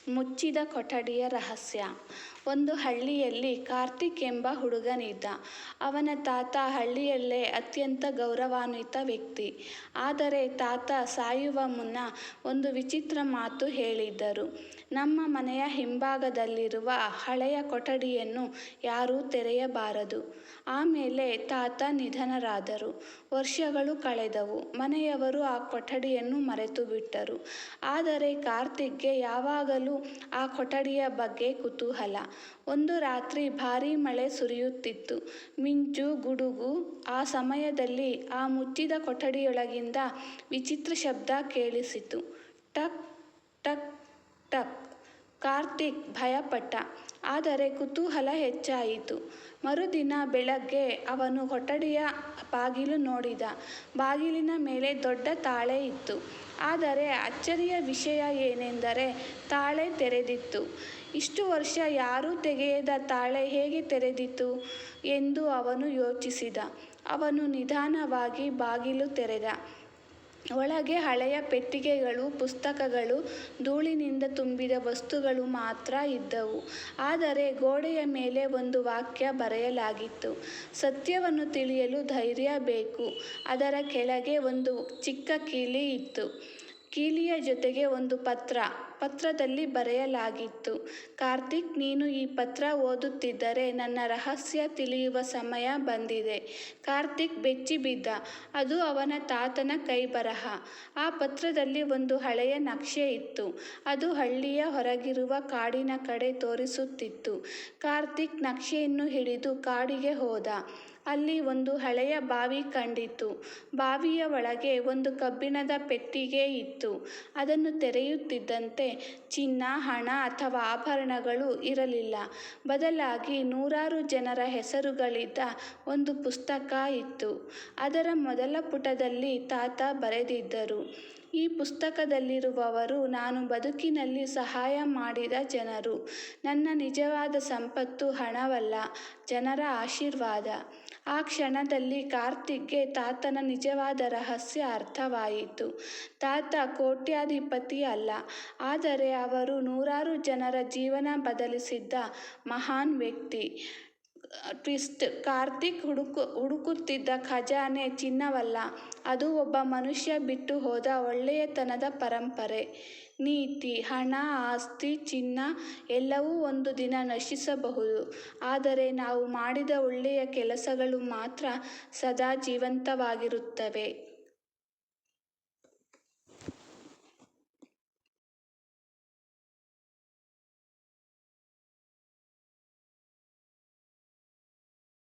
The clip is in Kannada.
ಮುಚ್ಚಿದ ಕೊಠಡಿಯ ರಹಸ್ಯ. ಒಂದು ಹಳ್ಳಿಯಲ್ಲಿ ಕಾರ್ತಿಕ್ ಎಂಬ ಹುಡುಗನಿದ್ದ. ಅವನ ತಾತ ಹಳ್ಳಿಯಲ್ಲೇ ಅತ್ಯಂತ ಗೌರವಾನ್ವಿತ ವ್ಯಕ್ತಿ. ಆದರೆ ತಾತ ಸಾಯುವ ಮುನ್ನ ಒಂದು ವಿಚಿತ್ರ ಮಾತು ಹೇಳಿದ್ದರು. ನಮ್ಮ ಮನೆಯ ಹಿಂಭಾಗದಲ್ಲಿರುವ ಹಳೆಯ ಕೊಠಡಿಯನ್ನು ಯಾರೂ ತೆರೆಯಬಾರದು. ಆಮೇಲೆ ತಾತ ನಿಧನರಾದರು. ವರ್ಷಗಳು ಕಳೆದವು. ಮನೆಯವರು ಆ ಕೊಠಡಿಯನ್ನು ಮರೆತು ಬಿಟ್ಟರು. ಆದರೆ ಕಾರ್ತಿಕ್ಗೆ ಯಾವಾಗಲೂ ಆ ಕೊಠಡಿಯ ಬಗ್ಗೆ ಕುತೂಹಲ. ಒಂದು ರಾತ್ರಿ ಭಾರೀ ಮಳೆ ಸುರಿಯುತ್ತಿತ್ತು. ಮಿಂಚು, ಗುಡುಗು. ಆ ಸಮಯದಲ್ಲಿ ಆ ಮುಚ್ಚಿದ ಕೊಠಡಿಯೊಳಗಿಂದ ವಿಚಿತ್ರ ಶಬ್ದ ಕೇಳಿಸಿತು. ಟಕ್ ಟಕ್ ಟಕ್. ಕಾರ್ತಿಕ್ ಭಯಪಟ್ಟ. ಆದರೆ ಕುತೂಹಲ ಹೆಚ್ಚಾಯಿತು. ಮರುದಿನ ಬೆಳಗ್ಗೆ ಅವನು ಕೊಠಡಿಯ ಬಾಗಿಲು ನೋಡಿದ. ಬಾಗಿಲಿನ ಮೇಲೆ ದೊಡ್ಡ ತಾಳೆ ಇತ್ತು. ಆದರೆ ಅಚ್ಚರಿಯ ವಿಷಯ ಏನೆಂದರೆ ತಾಳೆ ತೆರೆದಿತ್ತು. ಇಷ್ಟು ವರ್ಷ ಯಾರೂ ತೆಗೆಯದ ತಾಳೆ ಹೇಗೆ ತೆರೆದಿತು ಎಂದು ಅವನು ಯೋಚಿಸಿದ. ಅವನು ನಿಧಾನವಾಗಿ ಬಾಗಿಲು ತೆರೆದ. ಒಳಗೆ ಹಳೆಯ ಪೆಟ್ಟಿಗೆಗಳು, ಪುಸ್ತಕಗಳು, ಧೂಳಿನಿಂದ ತುಂಬಿದ ವಸ್ತುಗಳು ಮಾತ್ರ ಇದ್ದವು. ಆದರೆ ಗೋಡೆಯ ಮೇಲೆ ಒಂದು ವಾಕ್ಯ ಬರೆಯಲಾಗಿತ್ತು. ಸತ್ಯವನ್ನು ತಿಳಿಯಲು ಧೈರ್ಯ ಬೇಕು. ಅದರ ಕೆಳಗೆ ಒಂದು ಚಿಕ್ಕ ಕೀಲಿ ಇತ್ತು. ಕೀಲಿಯ ಜೊತೆಗೆ ಒಂದು ಪತ್ರ. ಪತ್ರದಲ್ಲಿ ಬರೆಯಲಾಗಿತ್ತು, ಕಾರ್ತಿಕ್, ನೀನು ಈ ಪತ್ರ ಓದುತ್ತಿದ್ದರೆ ನನ್ನ ರಹಸ್ಯ ತಿಳಿಯುವ ಸಮಯ ಬಂದಿದೆ. ಕಾರ್ತಿಕ್ ಬೆಚ್ಚಿಬಿದ್ದ. ಅದು ಅವನ ತಾತನ ಕೈಬರಹ. ಆ ಪತ್ರದಲ್ಲಿ ಒಂದು ಹಳೆಯ ನಕ್ಷೆ ಇತ್ತು. ಅದು ಹಳ್ಳಿಯ ಹೊರಗಿರುವ ಕಾಡಿನ ಕಡೆ ತೋರಿಸುತ್ತಿತ್ತು. ಕಾರ್ತಿಕ್ ನಕ್ಷೆಯನ್ನು ಹಿಡಿದು ಕಾಡಿಗೆ ಹೋದ. ಅಲ್ಲಿ ಒಂದು ಹಳೆಯ ಬಾವಿ ಕಂಡಿತು. ಬಾವಿಯ ಒಳಗೆ ಒಂದು ಕಬ್ಬಿಣದ ಪೆಟ್ಟಿಗೆ ಇತ್ತು. ಅದನ್ನು ತೆರೆಯುತ್ತಿದ್ದಂತೆ ಚಿನ್ನ, ಹಣ ಅಥವಾ ಆಭರಣಗಳು ಇರಲಿಲ್ಲ. ಬದಲಾಗಿ ನೂರಾರು ಜನರ ಹೆಸರುಗಳಿದ್ದ ಒಂದು ಪುಸ್ತಕ ಇತ್ತು. ಅದರ ಮೊದಲ ಪುಟದಲ್ಲಿ ತಾತ ಬರೆದಿದ್ದರು, ಈ ಪುಸ್ತಕದಲ್ಲಿರುವವರು ನಾನು ಬದುಕಿನಲ್ಲಿ ಸಹಾಯ ಮಾಡಿದ ಜನರು. ನನ್ನ ನಿಜವಾದ ಸಂಪತ್ತು ಹಣವಲ್ಲ, ಜನರ ಆಶೀರ್ವಾದ. ಆ ಕ್ಷಣದಲ್ಲಿ ಕಾರ್ತಿಕ್ಗೆ ತಾತನ ನಿಜವಾದ ರಹಸ್ಯ ಅರ್ಥವಾಯಿತು. ತಾತ ಕೋಟ್ಯಾಧಿಪತಿ ಅಲ್ಲ, ಆದರೆ ಅವರು ನೂರಾರು ಜನರ ಜೀವನ ಬದಲಿಸಿದ್ದ ಮಹಾನ್ ವ್ಯಕ್ತಿ. ಟ್ವಿಸ್ಟ್: ಕಾರ್ತಿಕ್ ಹುಡುಕುತ್ತಿದ್ದ ಖಜಾನೆ ಚಿನ್ನವಲ್ಲ, ಅದು ಒಬ್ಬ ಮನುಷ್ಯ ಬಿಟ್ಟು ಹೋದ ಒಳ್ಳೆಯತನದ ಪರಂಪರೆ. ನೀತಿ: ಹಣ, ಆಸ್ತಿ, ಚಿನ್ನ ಎಲ್ಲವೂ ಒಂದು ದಿನ ನಶಿಸಬಹುದು, ಆದರೆ ನಾವು ಮಾಡಿದ ಒಳ್ಳೆಯ ಕೆಲಸಗಳು ಮಾತ್ರ ಸದಾ ಜೀವಂತವಾಗಿರುತ್ತವೆ.